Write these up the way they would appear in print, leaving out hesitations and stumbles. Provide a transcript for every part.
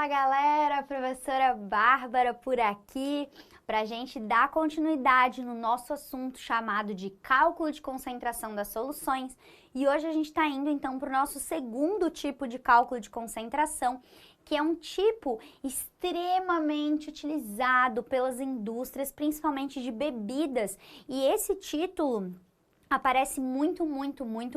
Fala galera, professora Bárbara por aqui para a gente dar continuidade no nosso assunto chamado de cálculo de concentração das soluções. E hoje a gente está indo então para o nosso segundo tipo de cálculo de concentração, que é um tipo extremamente utilizado pelas indústrias, principalmente de bebidas. E esse título aparece muito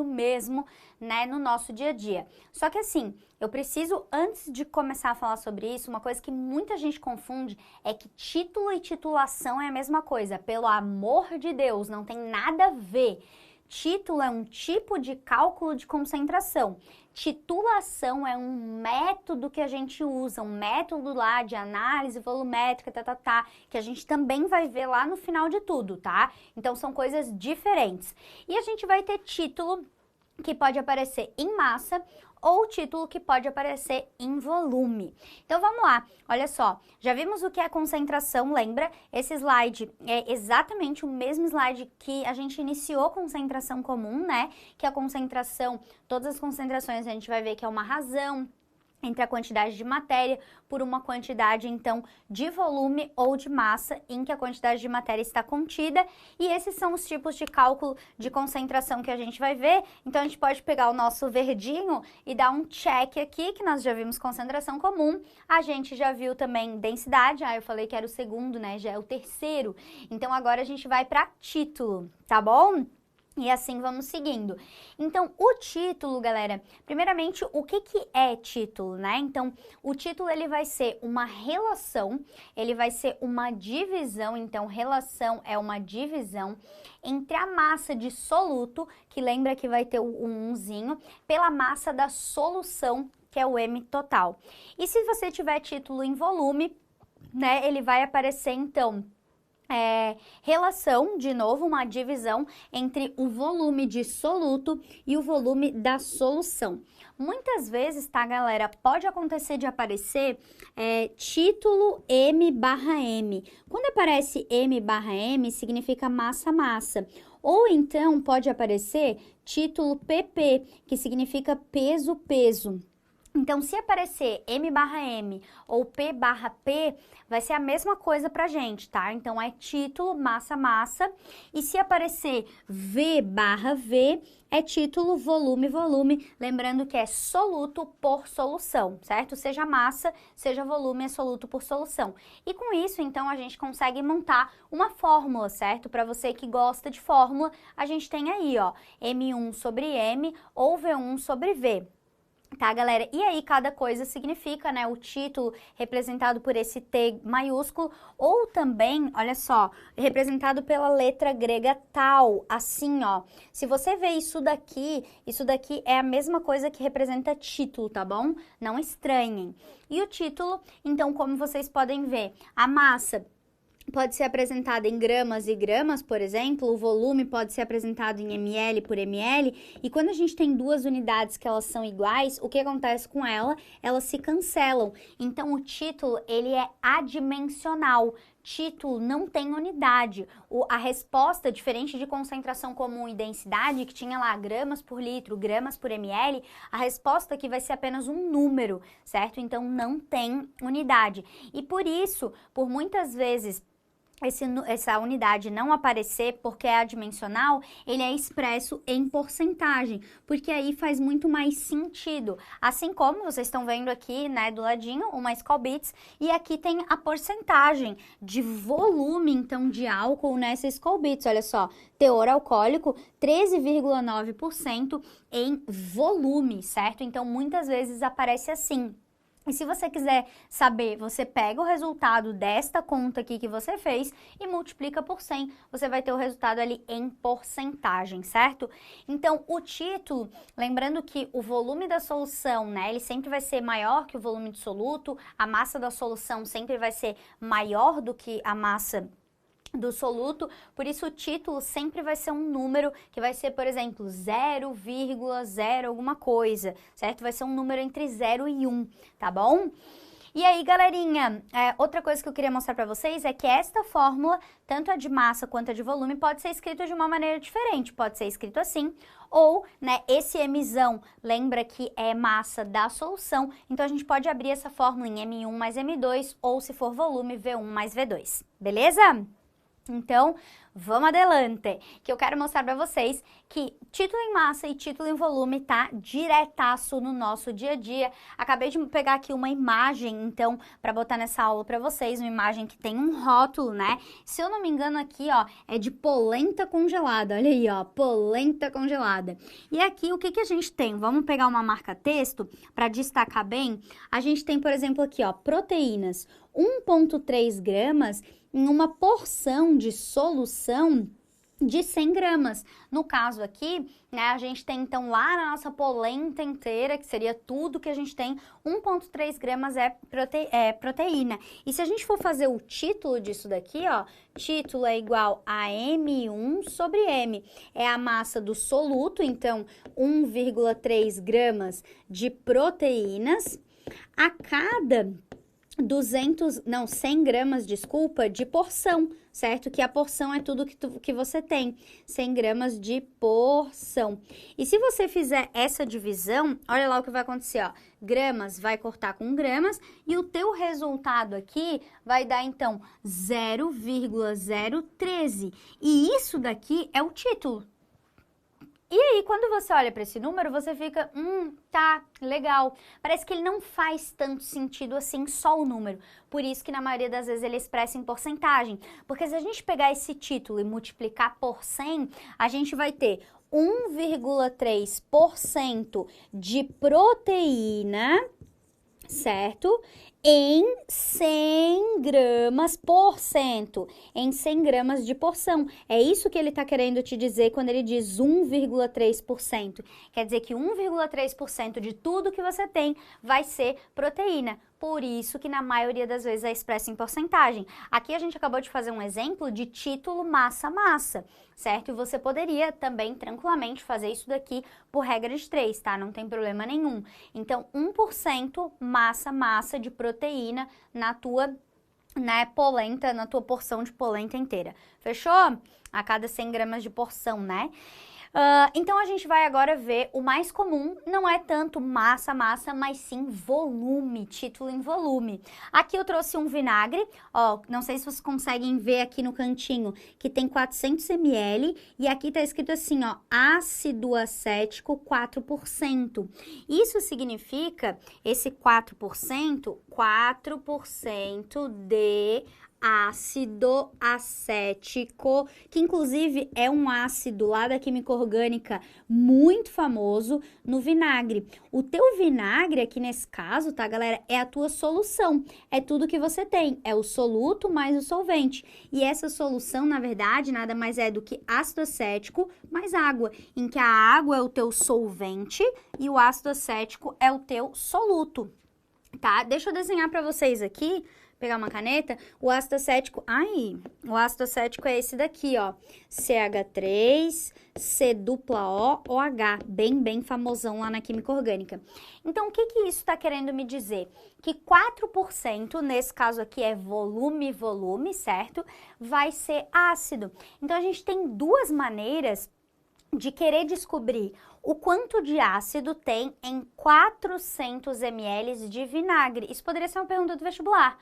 mesmo, né, no nosso dia a dia. Só que assim, eu preciso, antes de começar a falar sobre isso, uma coisa que muita gente confunde é que título e titulação é a mesma coisa. Pelo amor de Deus, não tem nada a ver. Título é um tipo de cálculo de concentração. Titulação é um método que a gente usa, um método lá de análise volumétrica, que a gente também vai ver lá no final de tudo, tá? Então são coisas diferentes. E a gente vai ter título que pode aparecer em massa ou título que pode aparecer em volume. Então vamos lá, olha só, já vimos o que é concentração, lembra? Esse slide é exatamente o mesmo slide que a gente iniciou concentração comum, né? Que a concentração, todas as concentrações a gente vai ver que é uma razão entre a quantidade de matéria por uma quantidade, então, de volume ou de massa em que a quantidade de matéria está contida. E esses são os tipos de cálculo de concentração que a gente vai ver. Então, a gente pode pegar o nosso verdinho e dar um check aqui, que nós já vimos concentração comum. A gente já viu também densidade. Eu falei que era o segundo, né? Já é o terceiro. Então, agora a gente vai para título, tá bom? E assim vamos seguindo. Então, o título, galera, primeiramente, o que é título, né? Então, o título, ele vai ser uma relação, ele vai ser uma divisão, então, relação é uma divisão entre a massa de soluto, que lembra que vai ter o umzinho, pela massa da solução, que é o M total. E se você tiver título em volume, né, ele vai aparecer, então, relação, de novo, uma divisão entre o volume de soluto e o volume da solução. Muitas vezes, tá, galera, pode acontecer de aparecer título M/M. Quando aparece M/M, significa massa-massa. Ou então, pode aparecer título PP, que significa peso-peso. Então, se aparecer M/M ou P/P, vai ser a mesma coisa pra gente, tá? Então, é título, massa-massa. E se aparecer V/V, é título, volume. Lembrando que é soluto por solução, certo? Seja massa, seja volume, é soluto por solução. E com isso, então, a gente consegue montar uma fórmula, certo? Para você que gosta de fórmula, a gente tem aí, ó, M1 sobre M ou V1 sobre V. Tá, galera? E aí, cada coisa significa, né, o título representado por esse T maiúsculo, ou também, olha só, representado pela letra grega tal, assim, ó. Se você vê isso daqui é a mesma coisa que representa título, tá bom? Não estranhem. E o título, então, como vocês podem ver, a massa pode ser apresentada em gramas e gramas, por exemplo, o volume pode ser apresentado em ml por ml, e quando a gente tem duas unidades que elas são iguais, o que acontece com ela? Elas se cancelam. Então, o título, ele é adimensional. Título não tem unidade. A resposta, diferente de concentração comum e densidade, que tinha lá gramas por litro, gramas por ml, a resposta aqui vai ser apenas um número, certo? Então, não tem unidade. E por isso, por muitas vezes, essa unidade não aparecer porque é adimensional, ele é expresso em porcentagem, porque aí faz muito mais sentido. Assim como vocês estão vendo aqui, né, do ladinho, uma Skol Beats, e aqui tem a porcentagem de volume, então, de álcool nessa Skol Beats. Olha só, teor alcoólico 13,9% em volume, certo? Então, muitas vezes aparece assim. E se você quiser saber, você pega o resultado desta conta aqui que você fez e multiplica por 100, você vai ter o resultado ali em porcentagem, certo? Então, o título, lembrando que o volume da solução, né, ele sempre vai ser maior que o volume do soluto, a massa da solução sempre vai ser maior do que a massa do soluto, por isso o título sempre vai ser um número que vai ser, por exemplo, 0,0 alguma coisa, certo? Vai ser um número entre 0 e 1, tá bom? E aí, galerinha, outra coisa que eu queria mostrar para vocês é que esta fórmula, tanto a de massa quanto a de volume, pode ser escrito de uma maneira diferente. Pode ser escrito assim, ou, né, esse Mzão, lembra que é massa da solução, então a gente pode abrir essa fórmula em M1 mais M2, ou se for volume, V1 mais V2, beleza? Então, vamos adelante, que eu quero mostrar para vocês que título em massa e título em volume tá diretaço no nosso dia a dia. Acabei de pegar aqui uma imagem, então, para botar nessa aula para vocês, uma imagem que tem um rótulo, né? Se eu não me engano aqui, ó, é de polenta congelada, olha aí, ó, polenta congelada. E aqui, o que que a gente tem? Vamos pegar uma marca-texto para destacar bem. A gente tem, por exemplo, aqui, ó, proteínas, 1,3 gramas em uma porção de solução de 100 gramas. No caso aqui, né, a gente tem então lá na nossa polenta inteira, que seria tudo que a gente tem, 1,3 gramas é proteína. E se a gente for fazer o título disso daqui, ó, título é igual a M1 sobre M. É a massa do soluto, então 1,3 gramas de proteínas a cada 100 gramas, desculpa, de porção, certo? Que a porção é tudo que você tem, 100 gramas de porção. E se você fizer essa divisão, olha lá o que vai acontecer, ó. Gramas vai cortar com gramas e o teu resultado aqui vai dar, então, 0,013. E isso daqui é o título. E aí, quando você olha para esse número, você fica, tá, legal. Parece que ele não faz tanto sentido assim, só o número. Por isso que na maioria das vezes ele expressa em porcentagem. Porque se a gente pegar esse título e multiplicar por 100, a gente vai ter 1,3% de proteína, certo? Em 100 gramas por cento, em 100 gramas de porção. É isso que ele está querendo te dizer quando ele diz 1,3%. Quer dizer que 1,3% de tudo que você tem vai ser proteína. Por isso que na maioria das vezes é expresso em porcentagem. Aqui a gente acabou de fazer um exemplo de título massa-massa, certo? E você poderia também tranquilamente fazer isso daqui por regra de 3, tá? Não tem problema nenhum. Então, 1% massa-massa de proteína na tua, né, polenta, na tua porção de polenta inteira. Fechou? A cada 100 gramas de porção, né? Então, a gente vai agora ver o mais comum, não é tanto massa, mas sim volume, título em volume. Aqui eu trouxe um vinagre, ó, não sei se vocês conseguem ver aqui no cantinho, que tem 400 ml, e aqui tá escrito assim, ó, ácido acético 4%. Isso significa, esse 4% de ácido acético, que inclusive é um ácido lá da química orgânica muito famoso no vinagre. O teu vinagre aqui nesse caso, tá, galera, é a tua solução, é tudo que você tem, é o soluto mais o solvente. E essa solução, na verdade, nada mais é do que ácido acético mais água, em que a água é o teu solvente e o ácido acético é o teu soluto, tá? Deixa eu desenhar para vocês aqui, pegar uma caneta, o ácido acético, o ácido acético é esse daqui, ó, CH3, C-O-OH, bem famosão lá na química orgânica. Então, o que que isso está querendo me dizer? Que 4%, nesse caso aqui é volume, certo? Vai ser ácido. Então, a gente tem duas maneiras de querer descobrir o quanto de ácido tem em 400 ml de vinagre. Isso poderia ser uma pergunta do vestibular.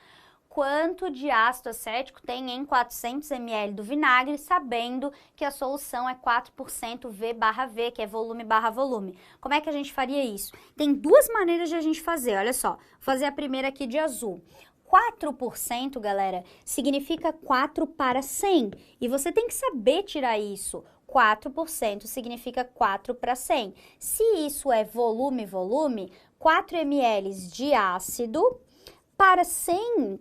Quanto de ácido acético tem em 400 ml do vinagre, sabendo que a solução é 4% V/V, que é volume/volume. Como é que a gente faria isso? Tem duas maneiras de a gente fazer, olha só. Vou fazer a primeira aqui de azul. 4%, galera, significa 4 para 100. E você tem que saber tirar isso. 4% significa 4 para 100. Se isso é volume, 4 ml de ácido para 100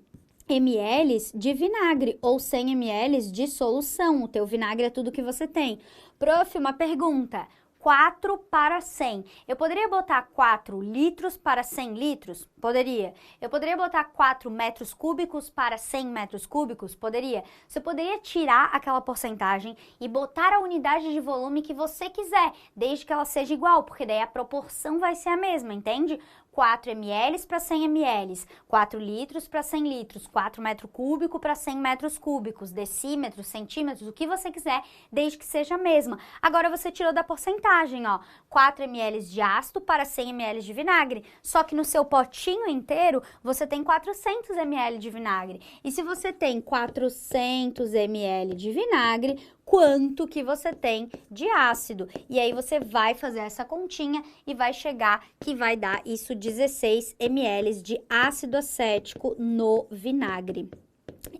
ml de vinagre ou 100 ml de solução. O teu vinagre é tudo que você tem. Prof, uma pergunta. 4 para 100. Eu poderia botar 4 litros para 100 litros? Poderia. Eu poderia botar 4 metros cúbicos para 100 metros cúbicos? Poderia. Você poderia tirar aquela porcentagem e botar a unidade de volume que você quiser, desde que ela seja igual, porque daí a proporção vai ser a mesma, entende? 4 ml para 100 ml, 4 litros para 100 litros, 4 metros cúbicos para 100 metros cúbicos, decímetros, centímetros, o que você quiser, desde que seja a mesma. Agora você tirou da porcentagem, ó, 4 ml de ácido para 100 ml de vinagre, só que no seu potinho inteiro você tem 400 ml de vinagre. E se você tem 400 ml de vinagre, quanto que você tem de ácido? E aí você vai fazer essa continha e vai chegar que vai dar isso 16 ml de ácido acético no vinagre,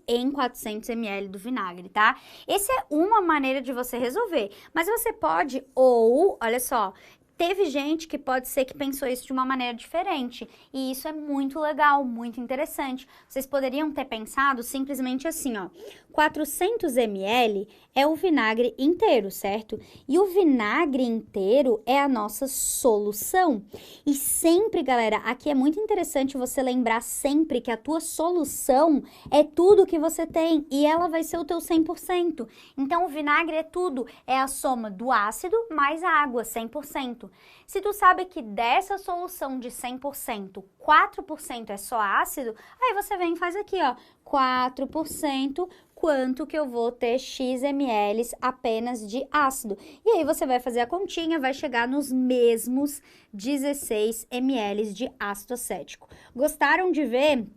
em 400 ml do vinagre, tá? Essa é uma maneira de você resolver, mas você pode, olha só, teve gente que pode ser que pensou isso de uma maneira diferente, e isso é muito legal, muito interessante. Vocês poderiam ter pensado simplesmente assim, ó, 400 ml é o vinagre inteiro, certo? E o vinagre inteiro é a nossa solução. E sempre, galera, aqui é muito interessante você lembrar sempre que a tua solução é tudo que você tem e ela vai ser o teu 100%. Então, o vinagre é tudo, é a soma do ácido mais a água, 100%. Se tu sabe que dessa solução de 100%, 4% é só ácido, aí você vem e faz aqui, ó, 4%, quanto que eu vou ter x ml apenas de ácido. E aí você vai fazer a continha, vai chegar nos mesmos 16 ml de ácido acético. Gostaram de ver?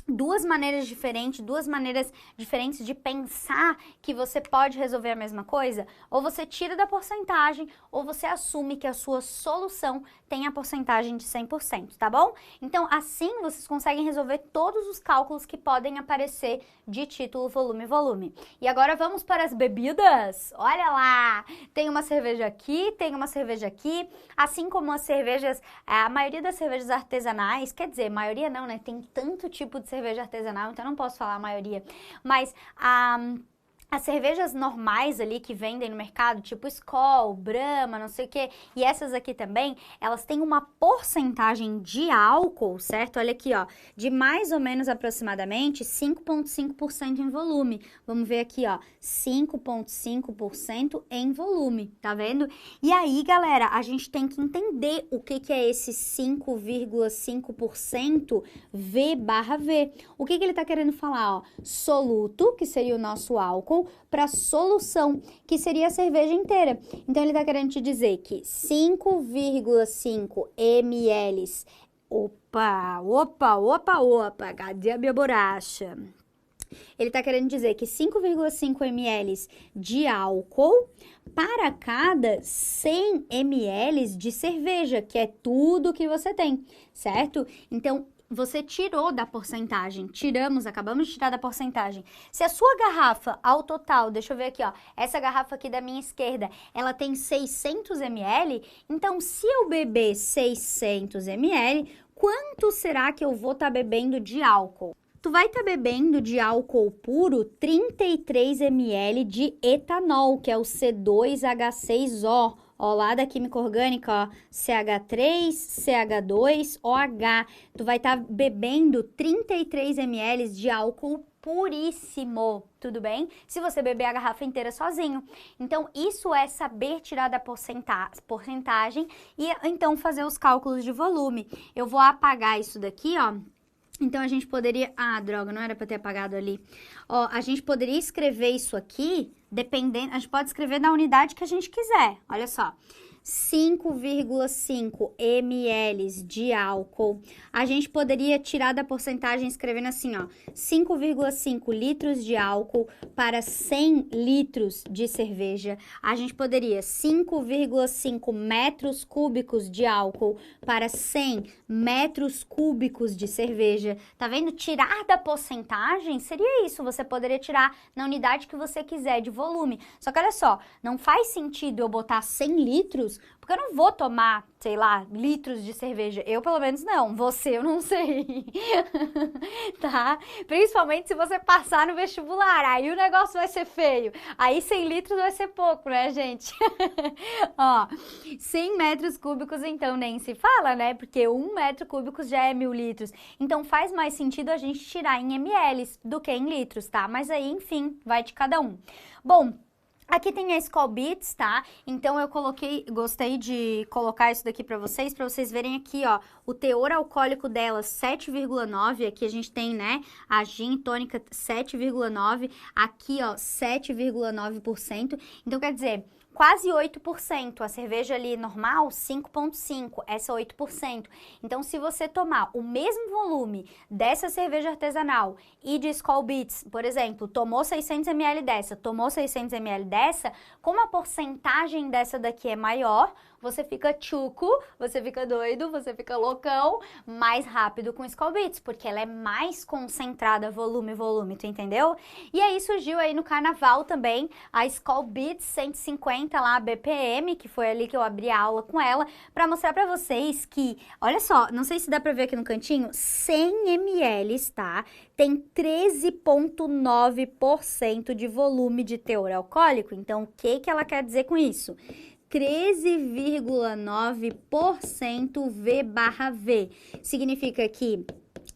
Duas maneiras diferentes de pensar que você pode resolver a mesma coisa? Ou você tira da porcentagem, ou você assume que a sua solução tem a porcentagem de 100%, tá bom? Então, assim, vocês conseguem resolver todos os cálculos que podem aparecer de título, volume, volume. E agora vamos para as bebidas. Olha lá! Tem uma cerveja aqui, tem uma cerveja aqui, assim como as cervejas, a maioria das cervejas artesanais, quer dizer, maioria não, né? Tem tanto tipo de cerveja artesanal, então eu não posso falar a maioria, mas as cervejas normais ali que vendem no mercado, tipo Skol, Brahma, não sei o que, e essas aqui também, elas têm uma porcentagem de álcool, certo? Olha aqui, ó, de mais ou menos aproximadamente 5,5% em volume. Vamos ver aqui, ó, 5,5% em volume, tá vendo? E aí, galera, a gente tem que entender o que é esse 5,5% V/V. O que ele tá querendo falar, ó? Soluto, que seria o nosso álcool, para solução, que seria a cerveja inteira. Então, ele está querendo te dizer que 5,5 ml... Opa, cadê a minha borracha? Ele está querendo dizer que 5,5 ml de álcool para cada 100 ml de cerveja, que é tudo que você tem, certo? Então, você tirou da porcentagem, acabamos de tirar da porcentagem. Se a sua garrafa, ao total, deixa eu ver aqui, ó, essa garrafa aqui da minha esquerda, ela tem 600 ml, então se eu beber 600 ml, quanto será que eu vou estar bebendo de álcool? Tu vai estar bebendo de álcool puro 33 ml de etanol, que é o C2H6O. Ó, lá da química orgânica, ó, CH3, CH2, OH. Tu vai estar bebendo 33 ml de álcool puríssimo, tudo bem? Se você beber a garrafa inteira sozinho. Então, isso é saber tirar da porcentagem e então fazer os cálculos de volume. Eu vou apagar isso daqui, ó. Então, a gente poderia... Ah, droga, não era para ter apagado ali. Ó, a gente poderia escrever isso aqui, dependendo... A gente pode escrever na unidade que a gente quiser. Olha só. 5,5 ml de álcool. A gente poderia tirar da porcentagem escrevendo assim, ó. 5,5 litros de álcool para 100 litros de cerveja. A gente poderia 5,5 metros cúbicos de álcool para 100 metros cúbicos de cerveja. Tá vendo? Tirar da porcentagem seria isso. Você poderia tirar na unidade que você quiser de volume. Só que olha só, não faz sentido eu botar 100 litros, porque eu não vou tomar, sei lá, litros de cerveja. Eu, pelo menos, não. Você, eu não sei. Tá? Principalmente se você passar no vestibular. Aí o negócio vai ser feio. Aí 100 litros vai ser pouco, né, gente? Ó, 100 metros cúbicos, então, nem se fala, né? Porque 1 metro cúbico já é 1000 litros. Então, faz mais sentido a gente tirar em ml do que em litros, tá? Mas aí, enfim, vai de cada um. Bom, Aqui tem a Skol Beats, tá? Então eu gostei de colocar isso daqui pra vocês verem aqui, ó, o teor alcoólico dela 7,9, aqui a gente tem, né, a gin tônica 7,9, aqui, ó, 7,9%. Então quer dizer, quase 8%, a cerveja ali normal 5,5%, essa 8%. Então se você tomar o mesmo volume dessa cerveja artesanal e de Skol Beats, por exemplo, tomou 600 ml dessa, tomou 600 ml dessa, como a porcentagem dessa daqui é maior, você fica tchuco, você fica doido, você fica loucão, mais rápido com Skol Beats, porque ela é mais concentrada, volume, tu entendeu? E aí surgiu aí no carnaval também a Skol Beats 150 lá, BPM, que foi ali que eu abri a aula com ela, pra mostrar pra vocês que, olha só, não sei se dá pra ver aqui no cantinho, 100 ml, tá? Tem 13,9% de volume de teor alcoólico. Então, o que ela quer dizer com isso? 13,9% V/V. Significa que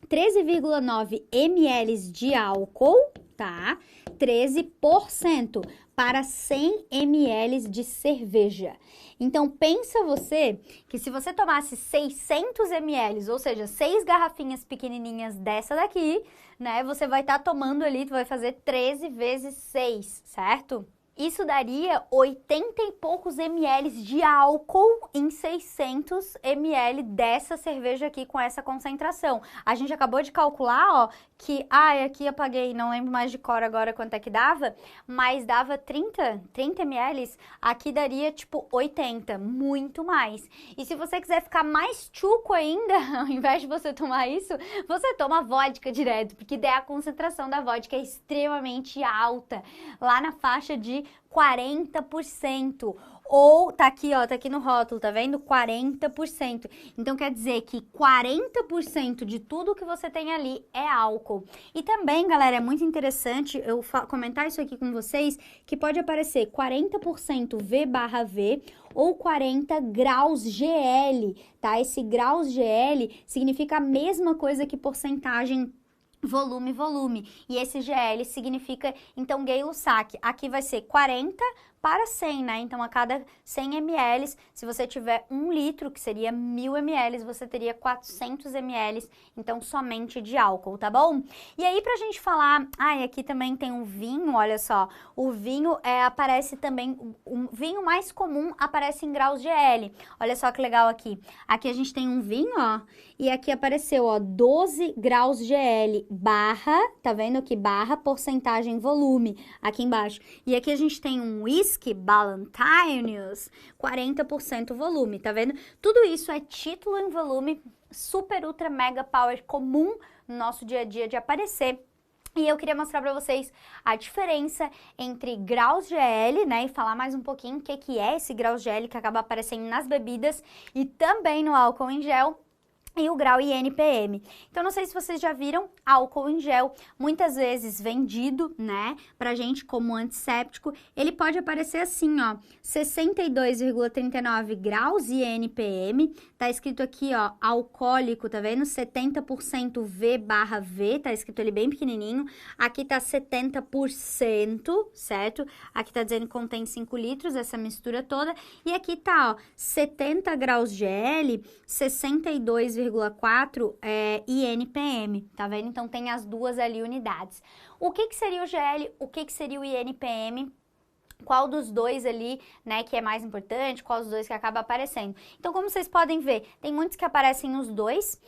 13,9 ml de álcool, tá? 13% para 100 ml de cerveja. Então, pensa você que se você tomasse 600 ml, ou seja, 6 garrafinhas pequenininhas dessa daqui, né? Você vai estar tomando ali, tu vai fazer 13 vezes 6, certo? Isso daria 80 e poucos ml de álcool em 600 ml dessa cerveja aqui com essa concentração. A gente acabou de calcular, ó, que, aqui eu paguei, não lembro mais de cor agora quanto é que dava, mas dava 30 ml, aqui daria tipo 80, muito mais. E se você quiser ficar mais tchuco ainda, ao invés de você tomar isso, você toma vodka direto, porque daí a concentração da vodka é extremamente alta, lá na faixa de 40%. Ou tá aqui, ó, tá aqui no rótulo, tá vendo? 40%. Então quer dizer que 40% de tudo que você tem ali é álcool. E também, galera, é muito interessante eu comentar isso aqui com vocês, que pode aparecer 40% V/V ou 40 graus GL, tá? Esse graus GL significa a mesma coisa que porcentagem volume. E esse GL significa, então, Gay-Lussac. Aqui vai ser 40 para 100, né? Então, a cada 100 ml, se você tiver 1 litro, que seria 1000 ml, você teria 400 ml, então, somente de álcool, tá bom? E aí, pra gente falar... e aqui também tem um vinho, olha só. O vinho aparece também... O vinho mais comum aparece em graus GL. Olha só que legal aqui. Aqui a gente tem um vinho, ó, e aqui apareceu, ó, 12 graus GL, barra, tá vendo aqui? Barra, porcentagem, volume, aqui embaixo. E aqui a gente tem um whisky, Ballantine's, 40% volume, tá vendo? Tudo isso é título em volume, super, ultra, mega power, comum no nosso dia a dia de aparecer. E eu queria mostrar para vocês a diferença entre graus GL, né, e falar mais um pouquinho o que é esse graus GL que acaba aparecendo nas bebidas e também no álcool em gel, e o grau INPM. Então, não sei se vocês já viram álcool em gel, muitas vezes vendido, né, pra gente como antisséptico. Ele pode aparecer assim, ó, 62,39 graus INPM. Tá escrito aqui, ó, alcoólico, tá vendo? 70% V/V, tá escrito ali bem pequenininho. Aqui tá 70%, certo? Aqui tá dizendo que contém 5 litros, essa mistura toda. E aqui tá, ó, 70 graus GL, 62,4 INPM, tá vendo? Então, tem as duas ali unidades. O que seria o GL, o que seria o INPM? Qual dos dois ali, né, que é mais importante, qual dos dois que acaba aparecendo. Então, como vocês podem ver, tem muitos que aparecem os dois.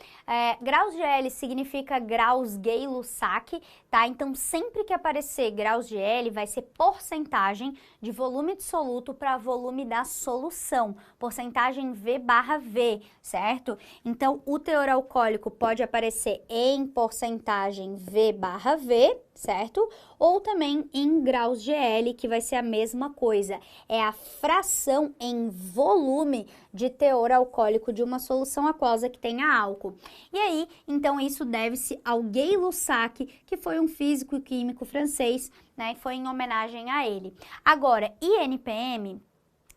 Graus GL significa graus Gay-Lussac, tá? Então, sempre que aparecer graus GL, vai ser porcentagem de volume dissoluto para volume da solução, porcentagem V/V, certo? Então, o teor alcoólico pode aparecer em porcentagem V/V, certo? Ou também em graus GL, que vai ser a mesma coisa. É a fração em volume de teor alcoólico de uma solução aquosa que tenha álcool. E aí, então, isso deve-se ao Gay-Lussac, que foi um físico e químico francês, né? E foi em homenagem a ele. Agora, INPM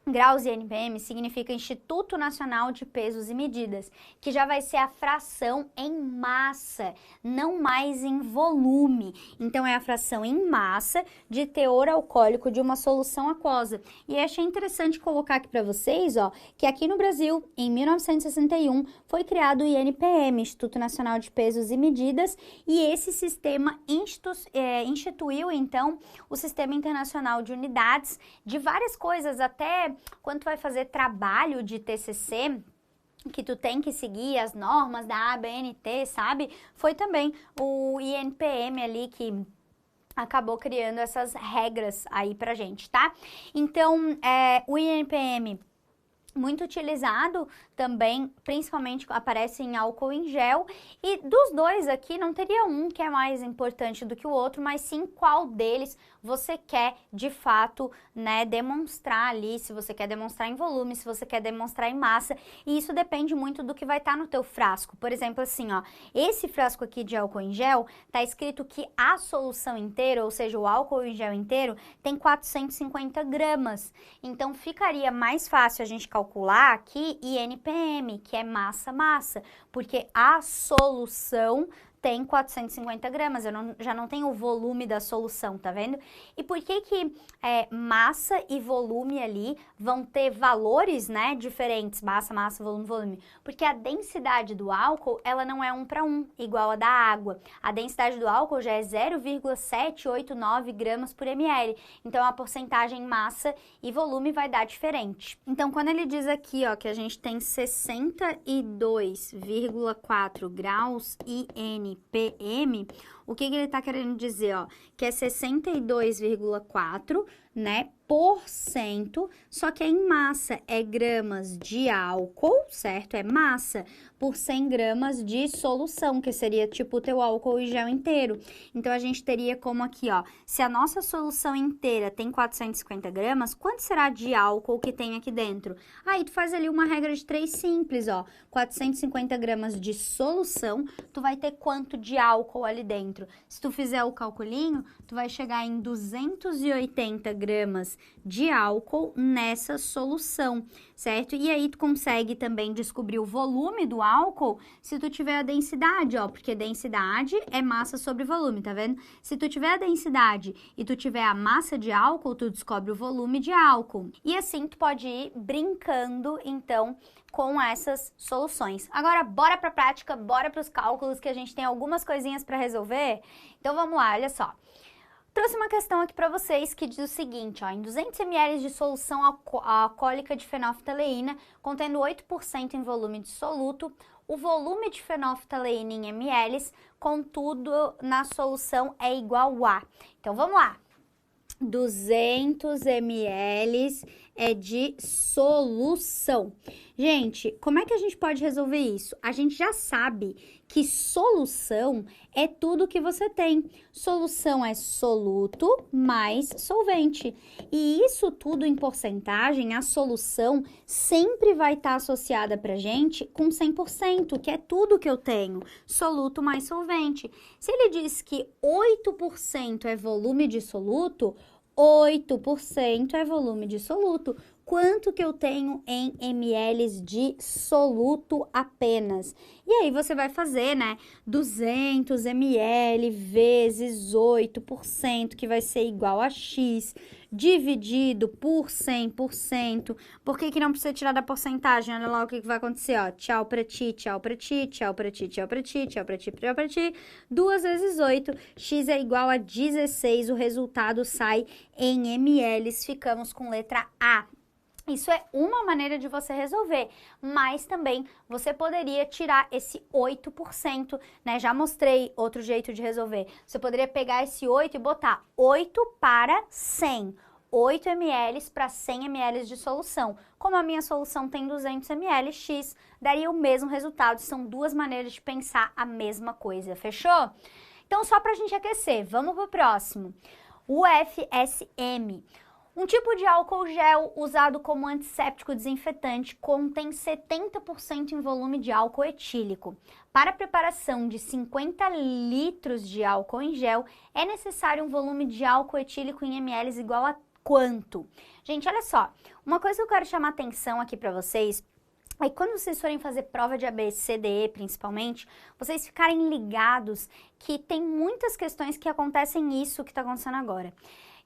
Graus INPM significa Instituto Nacional de Pesos e Medidas, que já vai ser a fração em massa, não mais em volume. Então, é a fração em massa de teor alcoólico de uma solução aquosa. E achei interessante colocar aqui para vocês, ó, que aqui no Brasil, em 1961, foi criado o INPM, Instituto Nacional de Pesos e Medidas, e esse sistema instituiu, então, o Sistema Internacional de Unidades de várias coisas, até quando tu vai fazer trabalho de TCC, que tu tem que seguir as normas da ABNT, sabe? Foi também o INPM ali que acabou criando essas regras aí pra gente, tá? Então, o INPM muito utilizado também, principalmente aparece em álcool em gel, e dos dois aqui não teria um que é mais importante do que o outro, mas sim qual deles você quer de fato, né, demonstrar ali, se você quer demonstrar em volume, se você quer demonstrar em massa, e isso depende muito do que vai estar no teu frasco. Por exemplo, assim, ó, esse frasco aqui de álcool em gel, tá escrito que a solução inteira, ou seja, o álcool em gel inteiro, tem 450 gramas, então ficaria mais fácil a gente calcular aqui INPM, que é massa-massa, porque a solução tem 450 gramas, já não tenho o volume da solução, tá vendo? E por que que massa e volume ali vão ter valores, né, diferentes, massa, volume, volume? Porque a densidade do álcool, ela não é 1 para 1, igual a da água. A densidade do álcool já é 0,789 gramas por ml, então a porcentagem massa e volume vai dar diferente. Então, quando ele diz aqui, ó, que a gente tem 62,4 graus INPM, o que ele tá querendo dizer, ó? Que é 62,4, né, por cento, só que é em massa, é gramas de álcool, certo? É massa por 100 gramas de solução, que seria tipo o teu álcool em gel inteiro. Então, a gente teria como aqui, ó, se a nossa solução inteira tem 450 gramas, quanto será de álcool que tem aqui dentro? Aí, tu faz ali uma regra de 3 simples, ó, 450 gramas de solução, tu vai ter quanto de álcool ali dentro? Se tu fizer o calculinho, tu vai chegar em 280 gramas de álcool nessa solução, certo? E aí tu consegue também descobrir o volume do álcool se tu tiver a densidade, ó, porque densidade é massa sobre volume, tá vendo? Se tu tiver a densidade e tu tiver a massa de álcool, tu descobre o volume de álcool. E assim tu pode ir brincando, então, com essas soluções. Agora, bora pra prática, bora pros cálculos, que a gente tem algumas coisinhas para resolver. Então, vamos lá, olha só. Trouxe uma questão aqui para vocês que diz o seguinte, ó, em 200 ml de solução alcoólica de fenolftaleína, contendo 8% em volume dissoluto, o volume de fenolftaleína em ml, contudo, na solução é igual a... Então, vamos lá. 200 ml é de solução. Gente, como é que a gente pode resolver isso? A gente já sabe que solução é tudo que você tem. Solução é soluto mais solvente. E isso tudo em porcentagem, a solução sempre vai estar associada pra gente com 100%, que é tudo que eu tenho. Soluto mais solvente. Se ele diz que 8% é volume dissoluto, 8% é volume dissoluto. Quanto que eu tenho em ml de soluto apenas? E aí você vai fazer, né, 200 ml vezes 8%, que vai ser igual a X, dividido por 100%. Por que que não precisa tirar da porcentagem? Olha lá o que vai acontecer, ó. Tchau pra ti, tchau pra ti, tchau pra ti, tchau pra ti, tchau pra ti, tchau pra ti. 2 vezes 8, X é igual a 16, o resultado sai em ml, ficamos com letra A. Isso é uma maneira de você resolver, mas também você poderia tirar esse 8%, né? Já mostrei outro jeito de resolver. Você poderia pegar esse 8 e botar 8 para 100. 8 ml para 100 ml de solução. Como a minha solução tem 200 ml, X daria o mesmo resultado. São duas maneiras de pensar a mesma coisa, fechou? Então, só para a gente aquecer, vamos para o próximo. O FSM. Um tipo de álcool gel usado como antisséptico desinfetante contém 70% em volume de álcool etílico. Para a preparação de 50 litros de álcool em gel, é necessário um volume de álcool etílico em ml igual a quanto? Gente, olha só, uma coisa que eu quero chamar atenção aqui para vocês é que quando vocês forem fazer prova de ABCDE, principalmente, vocês ficarem ligados que tem muitas questões que acontecem isso que está acontecendo agora.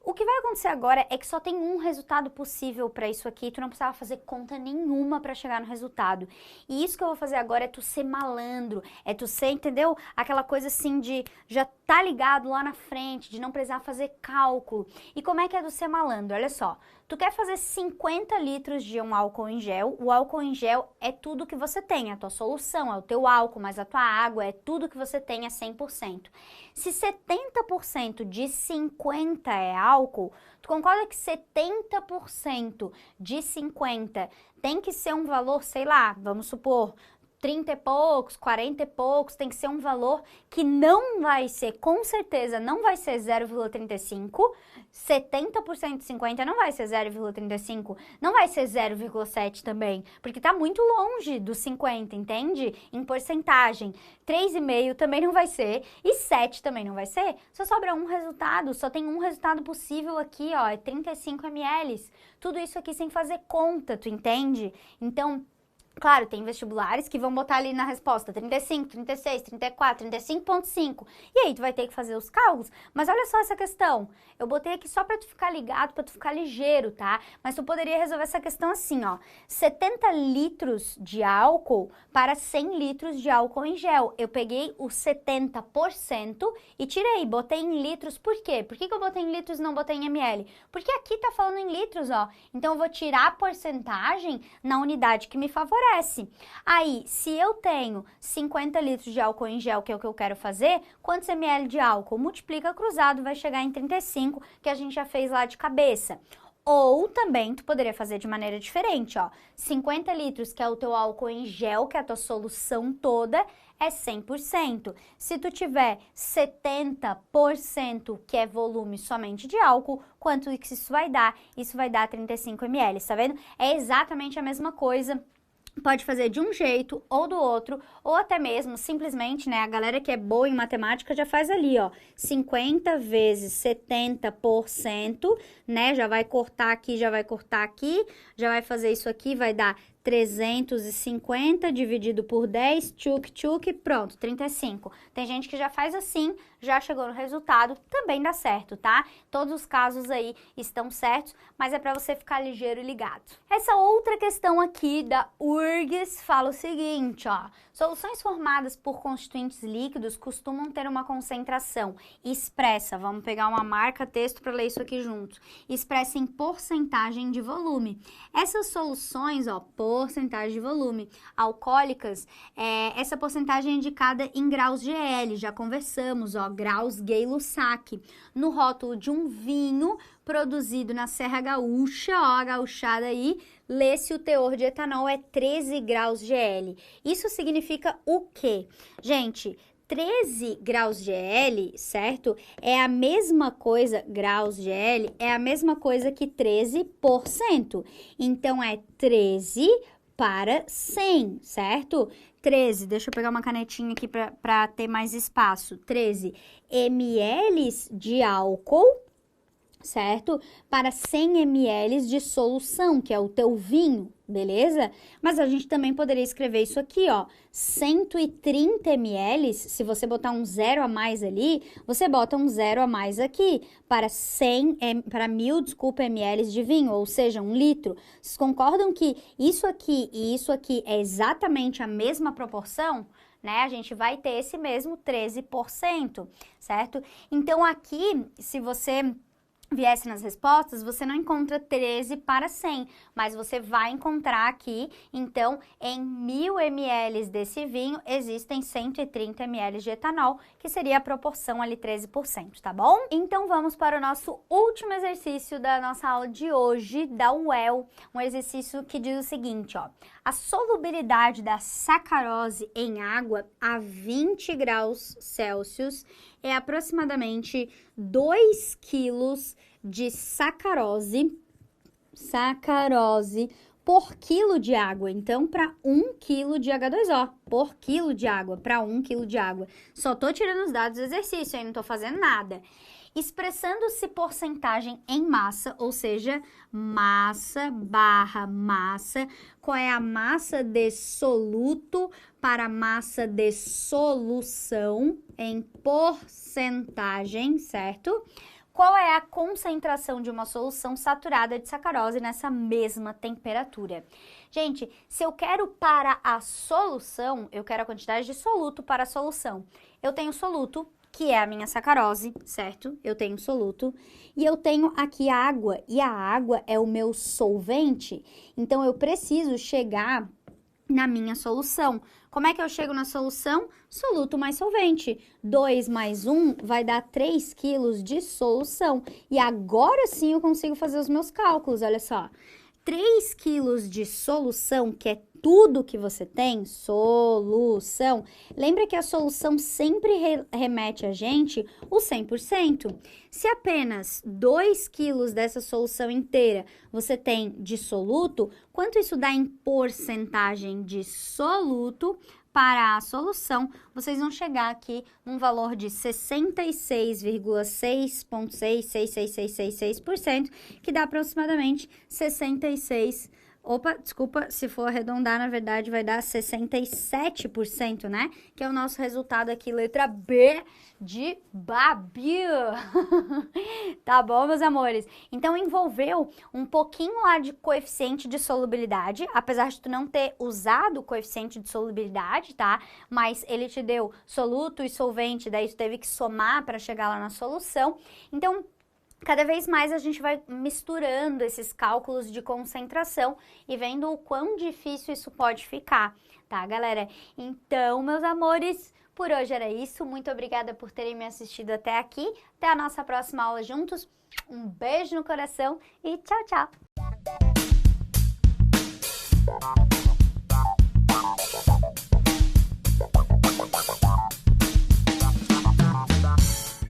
O que vai acontecer agora é que só tem um resultado possível para isso aqui, tu não precisava fazer conta nenhuma para chegar no resultado. E isso que eu vou fazer agora é tu ser malandro, é tu ser, entendeu? Aquela coisa assim de já tá ligado lá na frente, de não precisar fazer cálculo. E como é que é tu ser malandro? Olha só, tu quer fazer 50 litros de um álcool em gel, o álcool em gel é tudo que você tem, a tua solução, é o teu álcool, mas a tua água é tudo que você tem, é 100%. Se 70% de 50 é álcool, tu concorda que 70% de 50 tem que ser um valor, sei lá, vamos supor, 30 e poucos, 40 e poucos, tem que ser um valor que não vai ser, com certeza, não vai ser 0,35, 70% de 50 não vai ser 0,35, não vai ser 0,7 também, porque tá muito longe dos 50, entende? Em porcentagem. 3,5 também não vai ser e 7 também não vai ser. Só sobra um resultado, só tem um resultado possível aqui, ó, é 35 ml. Tudo isso aqui sem fazer conta, tu entende? Então, claro, tem vestibulares que vão botar ali na resposta 35, 36, 34, 35,5. E aí tu vai ter que fazer os cálculos. Mas olha só essa questão. Eu botei aqui só para tu ficar ligado, para tu ficar ligeiro, tá? Mas tu poderia resolver essa questão assim, ó. 70 litros de álcool para 100 litros de álcool em gel. Eu peguei o 70% e tirei, botei em litros. Por quê? Por que eu botei em litros e não botei em ml? Porque aqui tá falando em litros, ó. Então eu vou tirar a porcentagem na unidade que me favorece. Aí, se eu tenho 50 litros de álcool em gel, que é o que eu quero fazer, quantos ml de álcool? Multiplica cruzado, vai chegar em 35, que a gente já fez lá de cabeça. Ou também, tu poderia fazer de maneira diferente, ó. 50 litros, que é o teu álcool em gel, que é a tua solução toda, é 100%. Se tu tiver 70%, que é volume somente de álcool, quanto que isso vai dar? Isso vai dar 35 ml, tá vendo? É exatamente a mesma coisa. Pode fazer de um jeito ou do outro, ou até mesmo, simplesmente, né, a galera que é boa em matemática já faz ali, ó, 50 vezes 70%, né, já vai cortar aqui, já vai cortar aqui, já vai fazer isso aqui, vai dar 350 dividido por 10, tchuk, tchuk, pronto, 35. Tem gente que já faz assim, já chegou no resultado, também dá certo, tá? Todos os casos aí estão certos, mas é para você ficar ligeiro e ligado. Essa outra questão aqui da URGS fala o seguinte, ó. Soluções formadas por constituintes líquidos costumam ter uma concentração expressa, vamos pegar uma marca texto para ler isso aqui junto, expressa em porcentagem de volume. Essas soluções, ó, porcentagem de volume, alcoólicas, essa porcentagem é indicada em graus GL, já conversamos, ó, graus Gay-Lussac, no rótulo de um vinho produzido na Serra Gaúcha, ó, a gauchada aí, lê se o teor de etanol é 13 graus GL. Isso significa o quê? Gente, 13 graus GL, certo? É a mesma coisa, graus GL, é a mesma coisa que 13%. Então, é 13 para 100, certo? 13, deixa eu pegar uma canetinha aqui para ter mais espaço. 13 ml de álcool, certo? Para 100 ml de solução, que é o teu vinho, beleza? Mas a gente também poderia escrever isso aqui, ó, 130 ml, se você botar um zero a mais ali, você bota um zero a mais aqui, para 1000, desculpa, ml de vinho, ou seja, 1 litro. Vocês concordam que isso aqui e isso aqui é exatamente a mesma proporção? Né? A gente vai ter esse mesmo 13%, certo? Então, aqui, se você viesse nas respostas, você não encontra 13 para 100, mas você vai encontrar aqui, então, em 1000 ml desse vinho, existem 130 ml de etanol, que seria a proporção ali 13%, tá bom? Então, vamos para o nosso último exercício da nossa aula de hoje, da UEL, um exercício que diz o seguinte, ó, a solubilidade da sacarose em água a 20 graus Celsius é aproximadamente 2 quilos de sacarose por quilo de água. Então, para 1 quilo de H2O, por quilo de água, para 1 quilo de água. Só tô tirando os dados do exercício, aí não tô fazendo nada. Expressando-se porcentagem em massa, ou seja, massa barra massa, qual é a massa de soluto para a massa de solução em porcentagem, certo? Qual é a concentração de uma solução saturada de sacarose nessa mesma temperatura? Gente, se eu quero para a solução, eu quero a quantidade de soluto para a solução. Eu tenho soluto, que é a minha sacarose, certo? Eu tenho soluto. E eu tenho aqui a água, e a água é o meu solvente. Então, eu preciso chegar na minha solução. Como é que eu chego na solução? Soluto mais solvente. 2 mais 1 vai dar 3 quilos de solução. E agora sim eu consigo fazer os meus cálculos, olha só. 3 quilos de solução, que é tudo que você tem, solução. Lembra que a solução sempre remete a gente o 100%. Se apenas 2 quilos dessa solução inteira você tem de soluto, quanto isso dá em porcentagem de soluto para a solução? Vocês vão chegar aqui num valor de 66,6,66666%, que dá aproximadamente 66. Opa, desculpa, se for arredondar, na verdade vai dar 67%, né? Que é o nosso resultado aqui, letra B de Babi. Tá bom, meus amores? Então, envolveu um pouquinho lá de coeficiente de solubilidade, apesar de tu não ter usado o coeficiente de solubilidade, tá? Mas ele te deu soluto e solvente, daí tu teve que somar para chegar lá na solução. Então, cada vez mais a gente vai misturando esses cálculos de concentração e vendo o quão difícil isso pode ficar, tá, galera? Então, meus amores, por hoje era isso. Muito obrigada por terem me assistido até aqui. Até a nossa próxima aula juntos. Um beijo no coração e tchau, tchau!